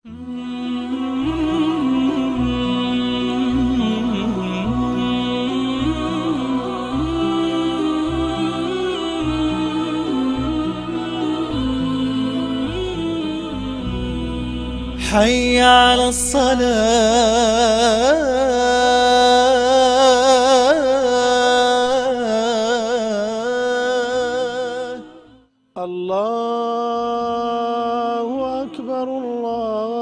حي على الصلاة الله أكبر الله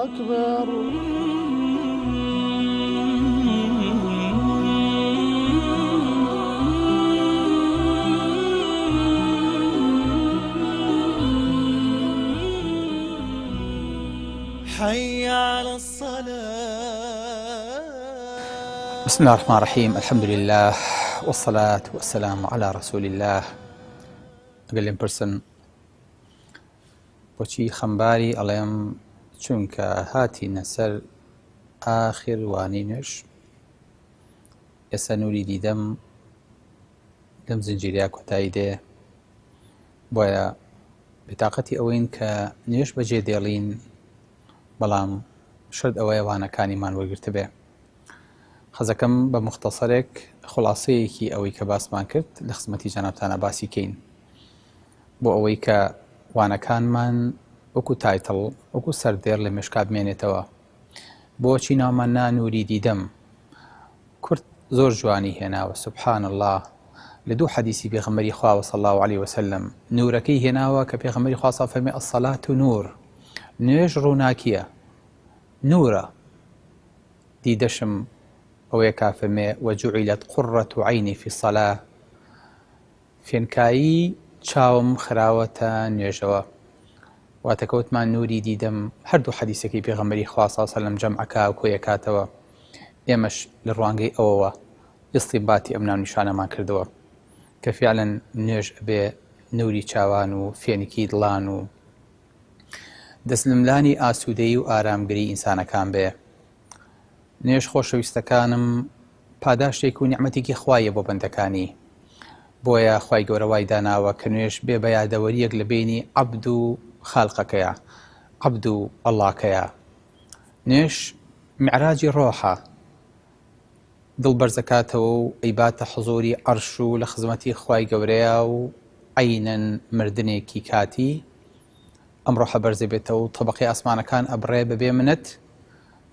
أكبر حي على الصلاة. بسم الله الرحمن الرحيم. الحمد لله والصلاة والسلام على رسول الله. قال لي برسن بوشي خمباري عليهم چونك هاتي نسر آخر وانينش يسنوري ديدم دم زنجيريا كوتايدي بويا بطاقتي اوين كنيش بجي ديالين بەڵام شرد ئەوەیە وانەکانیمان وەرگرتە بێ. حەزەکەم بە مختصرێک خلاصەیەکی ئەوەی کە باسمان کرد لە خزمەتی جەنابتانە باسی کەین بۆ ئەوەی کە وانەکانمان وەکو تایتڵ وەکو سەردێر لە مێشکا بمێنێتەوە. بۆچی ناومان نانووری دیدەم؟ کورد زۆر جوانی هێناوە سوبحان الله لە دوو حەدیسی پێغەمبەری خوا صلی الله علیه وسلم نورەکەی هێناوە کە پێغەمبەری خوا فەرمێ الصلاة نور، نوێژ ڕووناکیە، نورە. دیدەشم ئەوەیە کافەرمێ وەجوعیلەت قوڕەت عەینی فی الصەلاة، فێنکایی چاوم خراوەتە نوێژەوە. واتە کەوتمان نوری دیدەم هەردوو حەدیسەکەی پێغەمبەری خوا صلی الله علیه وسلم جەمعەکا و کۆیەکاتەوە. ئێمەش لە ڕوانگەی ئەوەوە ئیستینباتی ئەم ناونیشانەمان کردەوە کە فیعلەن نوێژ ئەبێ نوری چاوان و فێنکی دڵان و دەستلملانی ئاسوودەیی و ئارامگری ئینسانەکان بێ. نوێژ خۆشەویستەکانم پاداشتێک و نیعمەتێکی خوایە بۆ بەندەکانی، بۆیە خوای گەورە وای داناوە کە نوێژ بێ بە یادەوەریەک لە بینی عەبد و خالقەکەیە، عەبد و ئەڵڵاکەیە. نوێژ میعراجی ڕۆحە، دڵ بەرزەکاتەوە و ئەیباتە حوزوری عەرش و لە خزمەتی خوای گەورەیە و عەینەن مردنێکی کاتی ئەم ڕۆحە بەرزە بێتەوە و تەبەقەی ئاسمانەکان ئەبڕێ بەبێ منەت،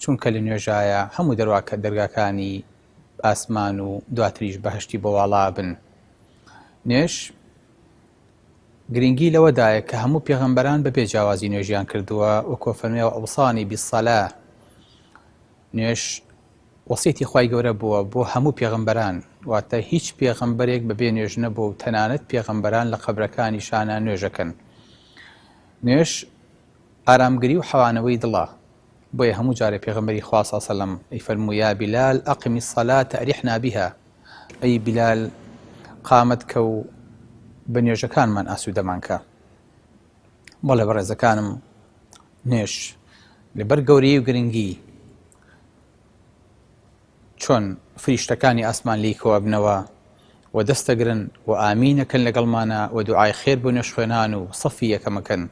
چونکە لە نوێژایە هەموو دەرگاکانی ئاسمان و دواتریش بەهەشتی بۆواڵا بن. نوێژ گرنگی لەوەدایە کە هەموو پێغەمبەران بەبێ جیاوازی نوێژیان کردووە وەکو فەرمێوە ئەوصانی بالصەلاة. نوێژ وەسیەتی خوای گەورە بووە بۆ هەموو پێغەمبەران، واتە هیچ پێغەمبەرێک بەبێ نوێژ نەبووە و تەنانەت پێغەمبەران لە قەبرەکانیشانە نوێژەکەن. نوێژ ئارامگری و حەوانەوەی دڵە، بۆیە هەموو جارێ پێغەمبەری خوا صلی الله علیه وسلم ئەیفەرمووە یا بیلال ئەقمی الصەلاة ئەریحنا بها، ئەی بیلال قامت کە و بە نوێژەکانمان ئاسوودەمان کە. بەڵێ بەڕێزەکانم، نوێژ لەبەر گەورەی و گرنگی چۆن فریشتەکانی ئاسمان لی کۆ بنەوە و دەستەگرن و ئامینەکەن لەگەڵمانە و دوعای خێر بۆ نوێژ خوێنان و سەفی یەکەمەکەن.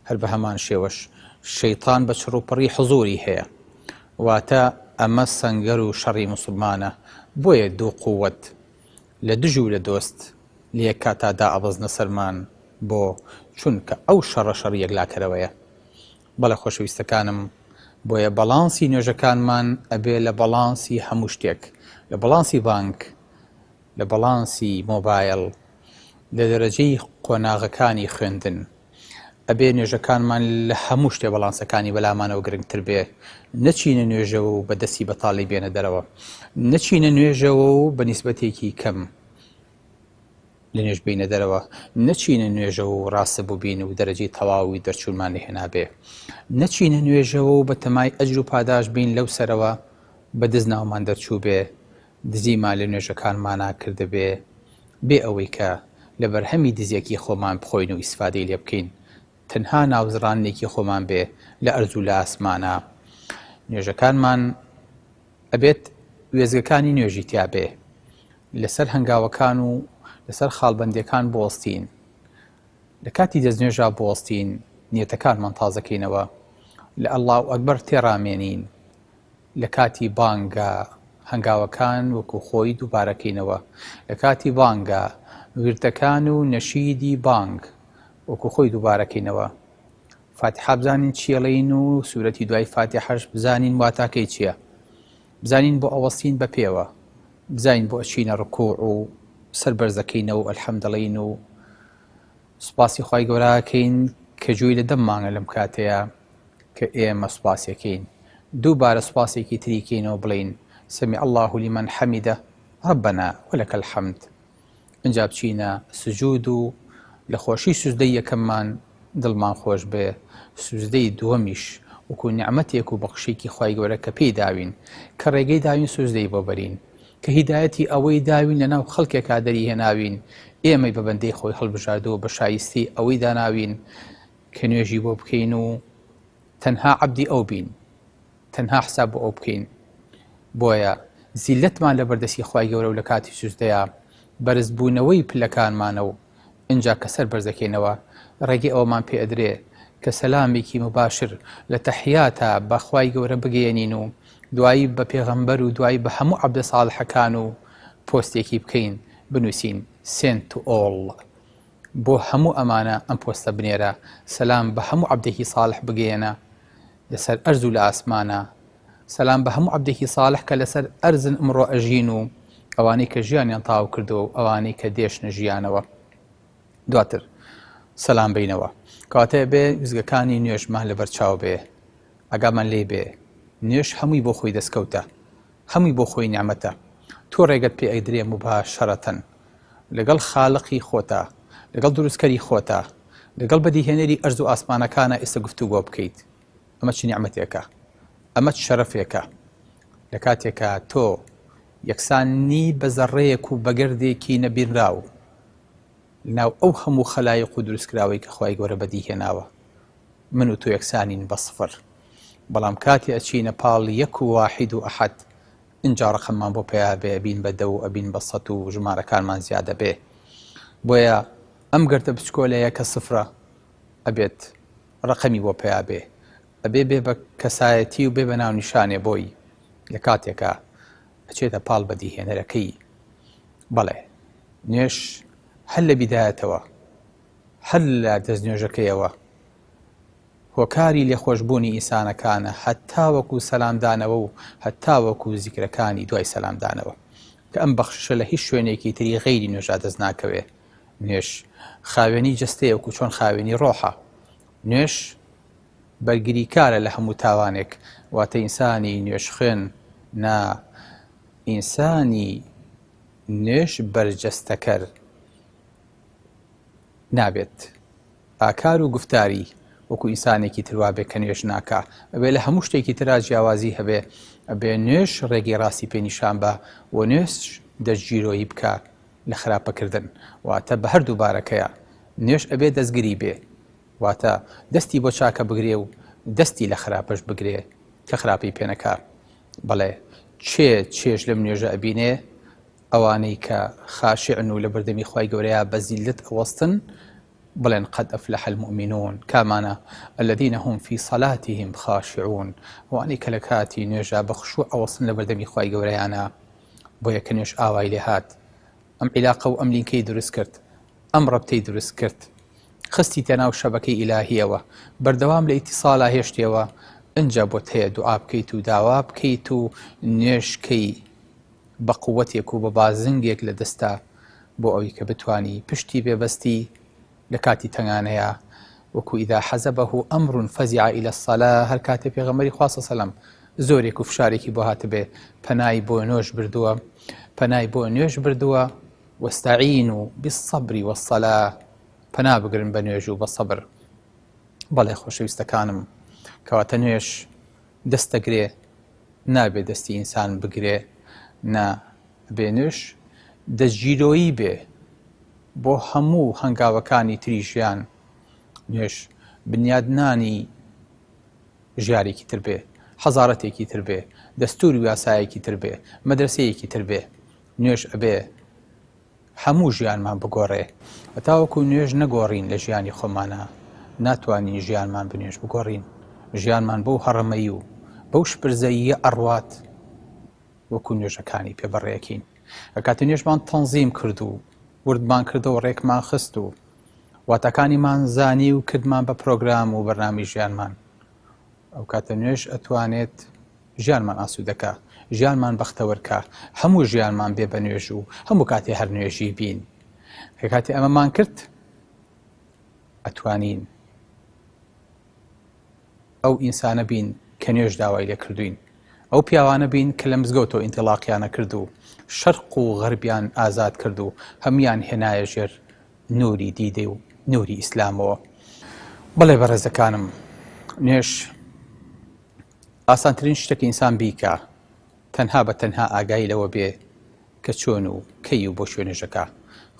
هەر بە هەمان شێوەش شەیطان بە چڕوپڕی حوزوری هەیە، واتە ئەمە سەنگەر و شەڕی موسڵمانە. بۆیە دوو قووەت لە دژ و لە دۆست لە یەک کاتادا ئەبەزنە سەرمان بۆ چونکە ئەو شەڕە شەڕی یەکلاکەرەوەیە. بەڵێ خۆشەویستەکانم، بۆیە بەڵانسی نوێژەکانمان ئەبێ لە بەڵانسی هەموو شتێک، لە بەڵانسی بانک، لە بەڵانسی مۆبایل، لە دەرەجەی قۆناغەکانی خوێندن. ئەبێ نوێژەکانمان لە هەموو شتێ بەڵانسەکانی بەلامانەوە گرنگتر بێ. نەچینە نوێژەوە و بە دەستی بەتاڵی بێنە دەرەوە، نەچینە نوێژەوە و بە نیسبەتێکی کەم لە نوێژ بینە دەرەوە، نەچینە نوێژەوە و ڕاستە بووبین و دەرەجەی تەواوی دەرچوونمان لێهێنا بێ، نەچینە نوێژەوە و بە تەمای ئەجر و پاداش بین لەو سەرەوە بە دز ناومان دەرچوو بێ، دزیمان لە نوێژەکانمانە کردە بێ، بێ ئەوەی کە لە بەرهەمی دزیەکی خۆمان بخۆین و ئیسفادەی لێ بکەین، تەنها ناوزڕانێکی خۆمان بێ لە ئەرز و لە ئاسمانە. نوێژەکانمان ئەبێت وێزگەکانی نوێژی تیا بێ، لەسەر هەنگاوەکان و لەسەر خاڵبەندیەکان بۆستین، لە کاتی دەستنوێژا بوەستین نیەتەکانمان تازەکەینەوە لە ئەڵڵاو ئەکبەر تێڕامێنین لە کاتی بانگە هەنگاوەکان وەکو خۆی دووبارەکەینەوە لە کاتی بانگە وردەکان و نەشیدی بانگ وەکو خۆی دووبارەکەینەوە فاتحە بزانین چیەڵین و سوورەتی دوای فاتحەش بزانین واتاکەی چییە بزانین بۆ ئەوەستین بە پێوە بزانین بۆ ئەچینە ڕکوع و سەربەرزەکەینەوە و ئەلحەمدڵین و سوپاسی خی گەوراکەین کە جووی لە دەممانە لەم کاتەیە کە ئێمە سوپاسەکەین دووبارە سوپاسێکی تریکەینەوە بڵین سەمی الله لمن حەمیدە ربنا ولك الحمد ئەنجا بچینە سجود و لە خۆشی سوزدەی یەکەممان دڵمان خۆش بێ سوزدەی دووەمیش وەکو نیعمەتێک و بەخشێکی خی گەورە کە پێی داوین کە ڕێگەی داوین سوزدەی بۆ بەرین کە هیدایەتی ئەوەی داوین لەناو خەڵکێکا دەری هێناوین ئێمەی بە بەندەی خۆی هەڵبژاردەوە بە شایستی ئەوەی داناوین کە نوێژی بۆ بکەین و تەنها عەبدی ئەو بین تەنها حساب بۆ ئەو بکەین بۆیە زیلەتمان لە بەردەستی خی گەورە و لە کاتی سوزدەیە بەرزبوونەوەی پلەکانمانە و ئینجا کە سەر بەرزەکەینەوە ڕێگەی ئەومان پێ ئەدرێ کە سەلامێکی مباشر لە تەحیاتە بە خی گەورە بگەێنین و دوایی بە پێغەمبەر و دوایی بە هەموو عەبدە ساڵحەکان و پۆستێکی بکەین بنووسین سێن تو ئۆڵ بۆ هەموو ئەمانە ئەم پۆستە بنێرە سەلام بە هەموو عەبدێکی ساڵح بگەێنە لەسەر ئەرز و لە ئاسمانە سەلام بە هەموو عەبدێکی ساڵح کە لەسەر ئەرزن ئەمڕۆ ئەژین و ئەوانەی کە ژیانیان تاو کردەوە و ئەوانەی کە دێشنە ژیانەوە دواتر سەلام بینەوە کاتەیە بێ وزگەکانی نوێژمان لەبەر چاو بێ ئەگامان لێ بێ نوێژ هەمووی بۆ خۆی دەستکەوتە هەمووی بۆ خۆی نیعمەتە تۆ ڕێگەت پێ ئەیدرێ مباشەرەتەن لەگەڵ خالقی خۆتە لەگەڵ دروستکەری خۆتە لەگەڵ بەدیهێنەری ئەرز و ئاسمانەکانە ئێستا گفتوگۆ بکەیت ئەمە چ نیعمەتێکە ئەمە شەرەفێکە لە کاتێکە تۆ یەکسانی بە زەڕەیەک و بەگەردێکی نەبینراو ناو ئەو هەموو خەلایق و دروستکراوەی کە خی گەورە بەدیهێناوە من و تۆ یەکسانین بە سفر بەڵام کاتی ئەچینە پاڵ یەک و واحید و ئەحەد ئینجا ڕەقەممان بۆ پێیا بێ ئەبین بە دە و ئەبین بە سەد و ژمارەکانمان زیادە بێ بۆیە ئەم گەردە بچکۆلەیە کە سفرە ئەبێت ڕەقەمی بۆ پێیا بێ ئەبێ بێ بە کەسایەتی و بێ بە ناو نیشانێ بۆی لە کاتێکە ئەچێتە پاڵ بەدیهێنەرەکەی بەڵێ نوێش هەر لە بیدایەتەوە هەر لە دەستنوێژەکەیەوە هۆکاری لێخۆشبوونی ئینسانەکانە هەتا وەکو سەلامدانەوە و هەتا وەکو زیکرەکانی دوای سەلامدانەوە کە ئەم بەخشە لە هیچ شوێنێکی تری غەیری نوێژا دەست ناکەوێ نوێش خاوێنی جستەیە وەکو چۆن خاوێنی ڕۆحە نوێش بەرگری کارە لە هەموو تاوانێک واتە ئینسانی نوێش خوێن نا ئینسانی نوێش بەرجەستەکەر نابێت ئاکار و گفتاری وەکو ئینسانێکی تروا بێ کە نوێژ ناکا ئەبێ لە هەموو شتێکی ترا جیاوازی هەبێ ئەبێ نوێش ڕێگەی ڕاستی پێنیشان بە و نوێش دەستگیرۆیی بکە لە خراپەکردن واتە بە هەردوو بارەکەیە نوێش ئەبێ دەستگیری بێ واتە دەستی بۆ چاکە بگرێ و دەستی لە خراپەش بگرێ کە خراپی پێنەکا بەڵێ چێش لەم نوێژە ئەبینێ ئەوانەی کە خاشعن و لە بەردەمی خی گەورەیە بە زیلت ئەوەستن بڵێن قد ئەفلح المؤمنون کامانە الذين هم في صلاتهم خاشعون وانەی کە لە کاتی نوێژە بە خشوع ئەوەستن لە بەردەمی خی گەورەیانە بۆیە کە نوێژ ئاوای لێ هات ئەم عیلاقە و ئەم لینکەی دروست کرد ئەم ڕەبتەی دروست کرد خستی تەناو شەبەکەی ئیلاهیەوە بەردەوام لە ئیتیساڵا هێشتەوە ئەنجا بۆت هەیە دوعا بکەیت و داوا بکەیت و نوێژکەی بە قووەتێک و بە بازنگێک لە دەستا بۆ ئەوی کە بتانی پشتی بێبەستی لە کاتی تەنگانەیە وەکو ئیدا حەزەبەه ئەمڕ فەزیع إلى الصلاة هەر کاتێ پێغەمبەری خوا صلی الله علیه و سەلەم زۆرێک و فشارێکی بۆ هاتبێ پەنای بۆ نوێژ بردووە پەنای بۆ نوێژ بردووە واستعینوا بالصبر والصلاة پەنا بگرن بە نوێژ و بە سەبر بەڵێ خۆشەویستەکانم کەواتە نوێژ دەستەگرێ نابێ دەستی ئینسان بگرێ نا بێ نوێژ دەستگیرۆیی بێ بۆ هەموو هەنگاوەکانی تری ژیان نوێژ بنیادنانی ژیارێکی تر بێ حەزارەتێکی تر بێ دەستور و یاسایەکی تر بێ مەدرسەیەکی تر بێ نوێژ ئەبێ هەموو ژیانمان بگۆڕێ تاوەکو نوێژ نەگۆڕین لە ژیانی خۆمانە ناتوانین ژیانمان بنوێژ بگۆڕین ژیانمان بەو هەڕەمەی و بەو شپرزەییە ئەڕوات وەکو نوێژەکانی پێبەڕێکین کاتە نوێژمان تەنزیم کرد و وردمان کردەوە ڕێکمان خست و واتەکانیمان زانی و کردمان بە پرۆگرام و بەرنامی ژیانمان ئەو کاتە نوێژ ئەتوانێت ژیانمان ئاسوودەکە ژیانمان بەختەوەرکە هەموو ژیانمان بێ بە نوێژ و هەموو کاتێ هەر نوێژی بین کاتی ئەمەمان کرد ئەتوانین ئەو ئینسانە بین کە نوێژ داوای لێ کردوین ئەو پیاوانە بین کە لە مزگەوتەوە ئینتیلاقیانە کرد و شەرق و غەربیان ئازاد کرد و هەمویان هێنایە ژێر نوری دیدێ و نوری ئیسلامەوە بەڵێ بەڕێزەکانم نوێژ ئاسانترین شتێکی ئینسان بیکە تەنها بە تەنها ئاگای لەوە بێ کە چۆن و کەی و بۆ شوێنێژەکە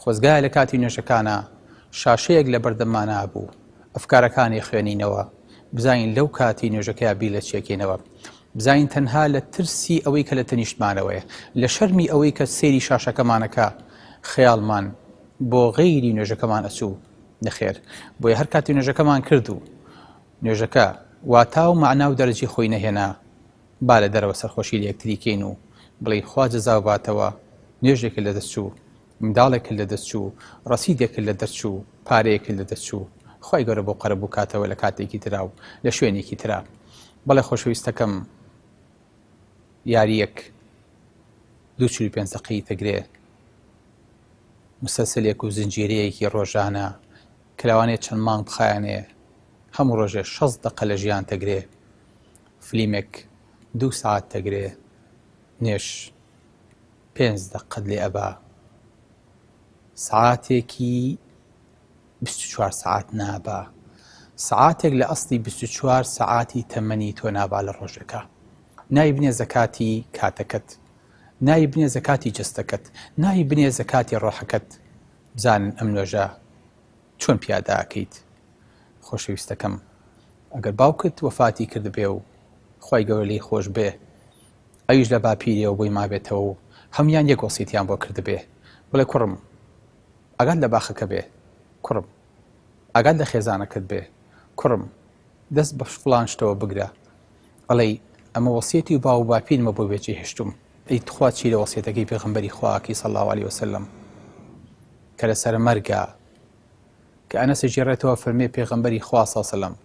خۆزگایە لە کاتی نوێژەکانە شاشەیەک لە بەردەمانە بوو ئەفکارەکانی خوێنینەوە بزانین لەو کاتی نوێژەکەی بی لە چێکێنەوە بزانین تەنها لە ترسی ئەوەی کە لە تەنیشتمانەوەیە لە شەرمی ئەوەی کە سێری شاشەکەمانەکە خەیاڵمان بۆ غەیری نوێژەکەمان ئەچوو نەخێر بۆیە هەر کاتی نوێژەکەمان کرد و نوێژەکە واتا و مەعنا و دەرەجی خۆی نەهێنا با لە دەرەوە سەرخۆشی لە یەکتریکەین و بڵێ خوا جەزا باتەوە نوێژێکە لە دەستچوو منداڵێکە لە دەستچوو ڕەسیدێکە لە دەرچوو پارەیەکە لە دەستچوو خی گەورە بۆ قەرە بوو کاتەوە لە کاتێکی ترا و لە شوێنێکی ترا بەڵێ خۆشەویستەکەم یاریەک 25 دقەی تەگرێ مسلسلێک و زنجیرەیەکی ڕۆژانە کەلاوانێت چەند مانگ بخایانێ هەموو ڕۆژێ 6 دقە لە ژیان تەگرێ فلیمێک 2 ساعت تەگرێ نوێژ 5 دقەت لێ ئەبا سعاتێکی 24 ساعت نابا سعاتێک لە ئەسڵی 24 ساعتی تەمەنی تۆ نابا لە ڕۆژەکە نای بنێ زەکاتی کاتەکەت نای بنێ زەکاتی جستەکەت نای بنێ زەکاتی ڕۆحەکەت بزانن ئەم نوێژە چۆن پیاداکەیت خۆشەویستەکەم ئەگەر باوکت وەفاتی کرد بێ و خی گەورە لی خۆش بێ ئەویش لە باپیرەوە بۆی مابێتەوە و هەمویان یەک وەسیەتیان بۆ کرد بێ بڵێ کوڕم ئەگەر لە باخەکە بێ کوڕم ئەگەر لە خێزانەکەت بێ کوڕم دەست بە فڵان شتەوە بگرە ئەڵێ ئەمە وەسیەتی و باو باپیرمە بۆ بێجێ هێشتم ئەی تخوا چی لە وەسیەتەکەی پێغەمبەری خواکی صلی الله علیه وسلم کە لەسەر مەرگە کە ئەنەس ژێڕێتەوە فەرمێ پێغەمبەری خوا صلی الله علیه وسلم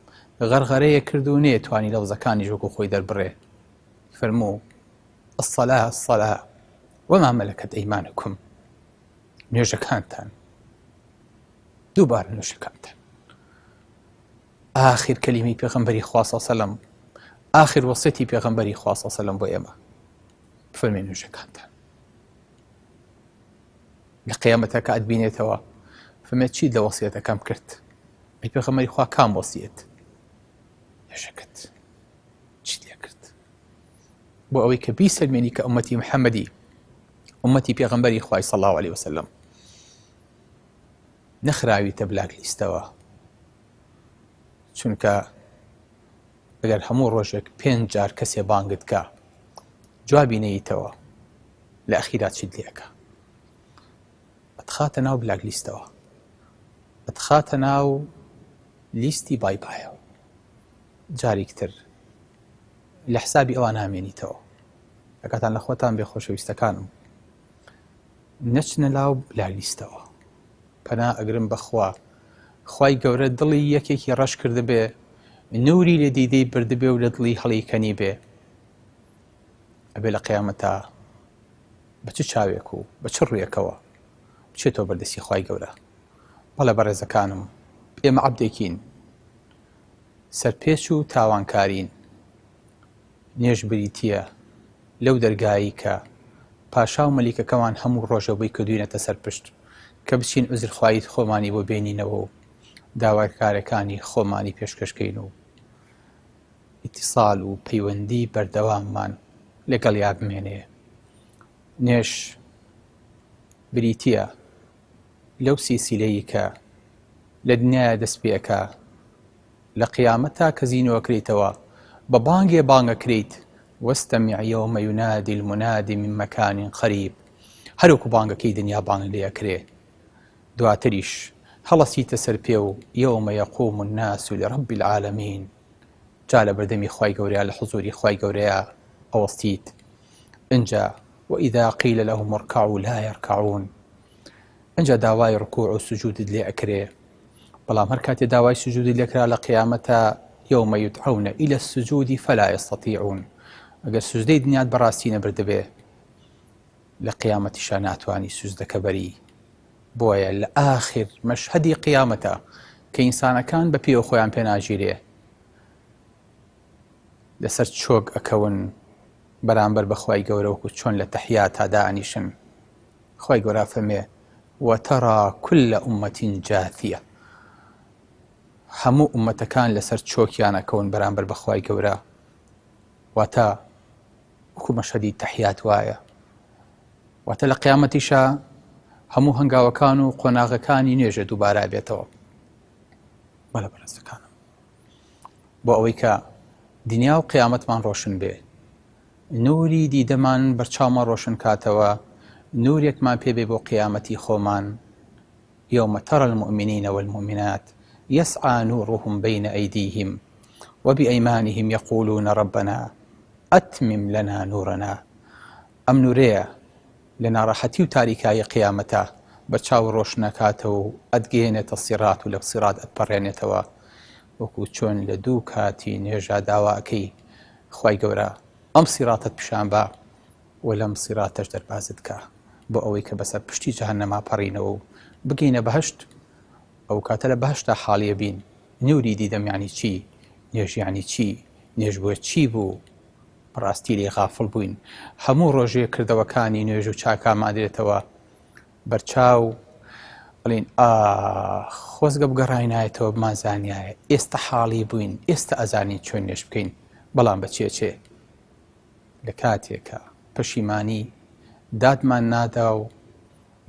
غەرغەرەیە کرد و نێتوانی لەوزەکانی ژوەکو خۆی دەربڕێ فەرموو الصلاة الصلاة وما ملكت أيمانكم نوێژەکانتان دووبارە نوێژەکانتان آخر کەلیمەی پێغەمبەری خوا صلی الله علیه وسلم آخر وەسیەتی پێغەمبەری خوا صلی الله علیه وسلم بۆ ئێمە فەرمێ نوێژەکانتان لە قیامەتە کە ئەتبینێتەوە فەرمێ چیت لە وەسیەتەکەم کرد ئەی پێغەمبەری خوا کام وەسیەت نوێژەکەت چیت لێ کرد بۆ ئەوەی کە بیسەلمێنی کە ئومەتی محەممەدی ئومەتی پێغەمبەری خوای صلی الله علیه وسلم نەخراویتە بلاک لیستەوە چونکە ئەگەر هەموو ڕۆژێک 5 جار کەسێ بانگت کە جوابی نەیتەوە لە ئەخیرات چیت لێەکە ئەتخاتە ناو بلاک لیستەوە ئەتخاتە ناو لیستی بایبایەوە جارێکتر لە حسابی ئەوان نامێنیتەوە ئەکاتان لە خۆتان بێ خۆشەویستەکانم نەچنە لاو بلاک لیستەوە پەنا ئەگرم بەخوا خی گەورە دڵی یەکێکی ڕەش کرد بێ نوری لە دیدەی بردبێ و لە دڵی هەڵیکەنی بێ ئەبێ لە قیامەتە بە چ چاوێک و بە چ ڕوویەکەوە بچێتەوە بەردەستی خی گەورە بەڵێ بەڕێزەکانم ئێمە عەبدێکین سەرپێچ و تاوانکارین نوێژ بریتیە لەو دەرگایی کە پاشا و مەلیکەکەمان هەموو ڕۆژەوەی کردوینەتە سەرپشت کە بچین عوزرخواییت خۆمانی بۆ بێنینەوە و داواکارەکانی خۆمانی پێشکەشکەین و ئیتیساڵ و پەیوەندی بەردەواممان لەگەڵ یا بمێنێ نوێژ بریتیە لەو سیسیلەیە کە لە دنیاە دەست پێەکە لە قیامەتا کە زینەوەکرێتەوە بە بانگێ بانگەکرێت واستمع يوم ينادي المنادي من مكان قريب هەروکو بانگەکەی دنیا بانگ لێەکرێ دواتریش هەڵەسیتە سەر پێ و یەومە یەقوم الناس لرب العالمین جا لە بەردەمی خوای گەورەیە لە حوزوری خوای گەورەیە ئەوەستیت ئینجا وإذا قيل لهم اركعوا لا يركعون ئەنجا داوای ڕکوع و سجودت لێ ئەکرێ بەڵام هەر کاتێ داوای سجودی لێکرا لە قیامەتە يوم يدعون إلى السجود فلا يستطيعون ئەگەر سوزدەی دنیات بەڕاستی نەبردەبێ لە قیامەتیشا ناتوانی سوزدەکە بەری بۆیە لە ئاخر مەشهەدی قیامەتە کە ئینسانەکان بە پێوە خۆیان پێناگیرێ لەسەر چۆک ئەکەون بەرامبەر بە خوای گەورە وەکو چۆن لە تەحیات دائنیشن خوای گەورە فەرمێ وترى كل أمة جاثية هەموو ئومەتەکان لەسەر چۆکیان ئەکەون بەرامبەر بە خوای گەورە واتە وەکو مەشهەدی تەحیات وایە واتە لە قیامەتیشا هەموو هەنگاوەکان و قۆناغەکانی نوێژە دووبارە بێتەوە بەڵە بەڕێزەکانم بۆ ئەوەی کە دنیا و قیامەتمان ڕۆشن بێ نوری دیدەمان بەرچاومە ڕۆشن کاتەوە نورێکمان پێبێ بۆ قیامەتی خۆمان يوم ترى المؤمنين والمؤمنات يسعى نورهم بين أيديهم وبأيمانهم يقولون ربنا أتمم لنا نورنا ئەم نورەیە لە ناڕەحەتی و تاریکایی قیامەتە بەرچاو ڕۆشنەکاتەوە و ئەدگەێنێتە سیرات و لە سیرات ئەپەڕێنێتەوە وەکو چۆن لە دوو کاتی نێژا داواکەی خوای گەورە ئەم سیراتت پیشان بە و لەم سیراتەش دەربازت کە بۆ ئەوەی کە بەسەر پشتی جەهەنەما پەڕینەوە و بگەینە بەهەشت ئەو کاتە لە بەهەشتا حاڵیە بین نوری دیدەم یعنی چی نێژ یعنی چی نێژ بۆ چی بوو بەڕاستی لێ غافڵ بووین هەموو ڕۆژێ کردەوەکانی نوێژ و چاکامان دێتەوە بەرچاو بڵین خۆزگە بگەڕاینایەتەوە بمانزانایە ئێستا حاڵی بووین ئێستا ئەزانین چۆن نوێژ بکەین بەڵام بەچێ لە کاتێکە پەشیمانی دادمان نادا و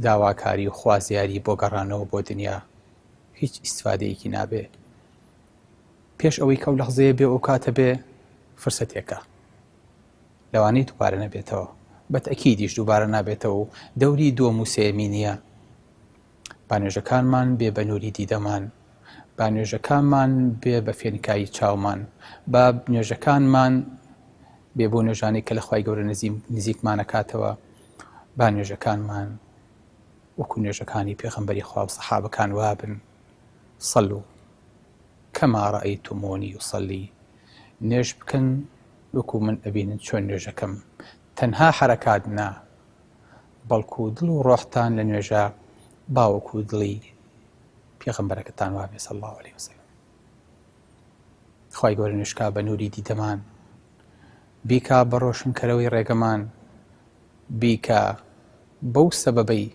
داواکاری و خوازیاری بۆ گەڕانەوە بۆ دنیا هیچ ئیسفادەیەکی نابێ پێش ئەوەی کەو لەحزەیە بێ ئەو کاتە بێ فرسەتێکە لەوانەی دووبارە نەبێتەوە بەتەکیدیش دووبارە نابێتەوە و دەوری دووەم و سێمی نییە بانوێژەکانمان بێ بە نوری دیدەمان بانوێژەکانمان بێ بە فێنکایی چاومان با نوێژەکانمان بێ بۆ نوێژانەی کە لە خوای گەورە نزیکمانەکاتەوە بانوێژەکانمان وەکو نوێژەکانی پێغەمبەری خوا و سەحابەکان وابن صلوا كما رأيتموني يصلي نوێژ بکەن وەکو من ئەبینن چۆن نوێژەکەم تەنها حرەکات نا بەڵکو دڵ و ڕۆحتان لە نوێژە باوەکو دڵی پێغەمبەرەکەتان وابێ صلی الله عليه وسلم خوای گەورە نوێژکا بە نوری دیدەمان بیکا بە ڕۆشنکەرەوەی ڕێگەمان بیکە بەو سەبەبەی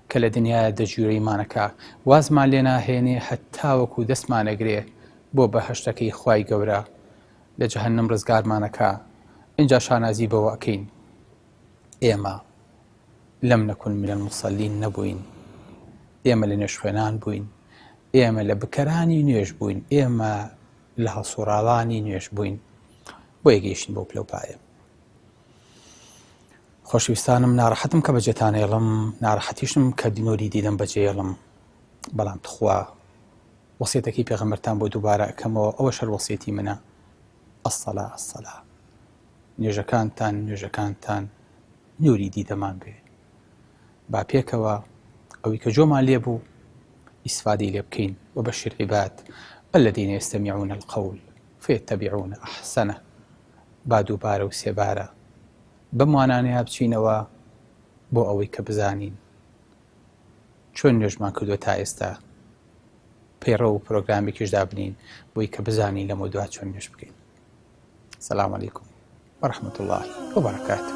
کە لە دنیاە دەژوورەیمانەکە وازمان لێ ناهێنێ هەتا وەکو دەستمانەگرێ بۆ بەهەشتەکەی خوای گەورە لە جەهەنەم ڕزگارمانەکە اینجا شانازی بەوە ئەکەین ئێمە لەم نەکون من المصەلین نەبووین ئێمە لە نوێژ خوێنان بووین ئێمە لە بکەرانی نوێژ بووین ئێمە لە هەڵسوڕاوانی نوێژ بووین بۆ یەگەیشتین بۆ پلەپایە خۆشەویستانم ناڕەحەتم کە بەجێتانێڵم ناڕەحەتیشم کە نوری دیدەم بەجێڵم بەڵام تخوا وەسیەتەکەی پێغەمبەرتان بۆ دووبارە ئەکەمەوە ئەوە شەر وەسیەتی منە الصلاة الصلاة نوێژەکانتان نوری دیدەمان بێ با پێکەوە ئەوەی کە جۆمان لێبوو ئیسفادەی لێ بکەین وبەشر عیباد الذين يستمعون القول فيتبعون أحسنه با دووبارە و سێبارە بەموانانەیە بچینەوە بۆ ئەوەی کە بزانین چۆن نوێژمان کردووە تا ئێستا پەیڕە و پرۆگرامێکیشدا بنین بۆی کە بزانین لەمە دوات چۆن نوێژ بکەین. السلام عليكم ورحمة الله وبركاته.